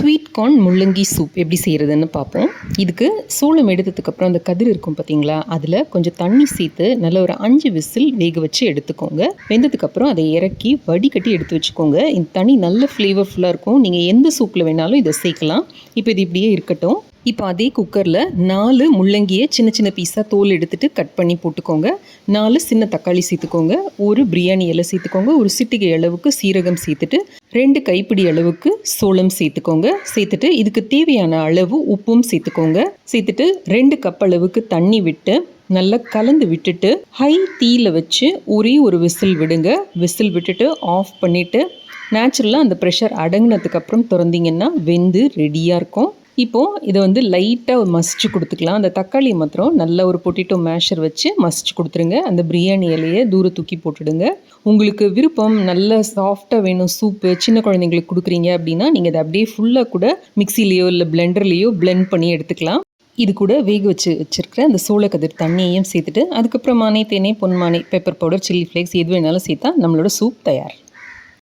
Sweet corn முள்ளங்கி soup எப்படி செய்கிறதுன்னு பார்ப்போம். இதுக்கு சோளம் எடுத்ததுக்கப்புறம் அந்த கதிர் இருக்கும் பார்த்தீங்களா, அதில் கொஞ்சம் தண்ணி சேர்த்து நல்ல ஒரு 5 விசில் வேக வச்சு எடுத்துக்கோங்க. வெந்ததுக்கப்புறம் அதை இறக்கி வடிகட்டி எடுத்து வச்சுக்கோங்க. இந்த தண்ணி நல்ல ஃப்ளேவர்ஃபுல்லாக இருக்கும். நீங்கள் எந்த சூப்பில் வேணாலும் இதை சேர்க்கலாம். இப்போ இது இப்படியே இருக்கட்டும். இப்போ அதே குக்கரில் 4 முள்ளங்கியை சின்ன சின்ன பீஸாக தோல் எடுத்துகிட்டு கட் பண்ணி போட்டுக்கோங்க. 4 சின்ன தக்காளி சேர்த்துக்கோங்க. ஒரு பிரியாணி இலை சேர்த்துக்கோங்க. ஒரு சிட்டிகை அளவுக்கு சீரகம் சேர்த்துட்டு 2 கைப்பிடி அளவுக்கு சோளம் சேர்த்துக்கோங்க. சேர்த்துட்டு இதுக்கு தேவையான அளவு உப்பும் சேர்த்துக்கோங்க. சேர்த்துட்டு 2 கப் அளவுக்கு தண்ணி விட்டு நல்லா கலந்து விட்டுட்டு ஹை தீயில் வச்சு ஒரே ஒரு விசில் விடுங்க. விசில் விட்டுட்டு ஆஃப் பண்ணிவிட்டு நேச்சுரலாக அந்த ப்ரெஷர் அடங்கினதுக்கப்புறம் திறந்தீங்கன்னா வெந்து ரெடியாக இருக்கும். இப்போது இதை லைட்டாக மசிச்சு கொடுத்துக்கலாம். அந்த தக்காளி மாத்திரம் நல்ல ஒரு பொட்டேட்டோ மேஷர் வச்சு மசிச்சு கொடுத்துருங்க. அந்த பிரியாணி இலையை தூர தூக்கி போட்டுடுங்க. உங்களுக்கு விருப்பம் நல்ல சாஃப்டாக வேணும் சூப்பு, சின்ன குழந்தைங்களுக்கு கொடுக்குறீங்க அப்படின்னா நீங்கள் அதை அப்படியே ஃபுல்லாக கூட மிக்சிலேயோ இல்லை பிளெண்டர்லேயோ பிளெண்ட் பண்ணி எடுத்துக்கலாம். இது கூட வேக வச்சுருக்கிற அந்த சோளக்கதிர் தண்ணியையும் சேர்த்துட்டு அதுக்கப்புறம் மானே தேனே பொன்மானே பெப்பர் பவுடர் சில்லி ஃப்ளேக்ஸ் எது வேணாலும் சேர்த்தா நம்மளோட சூப் தயார்.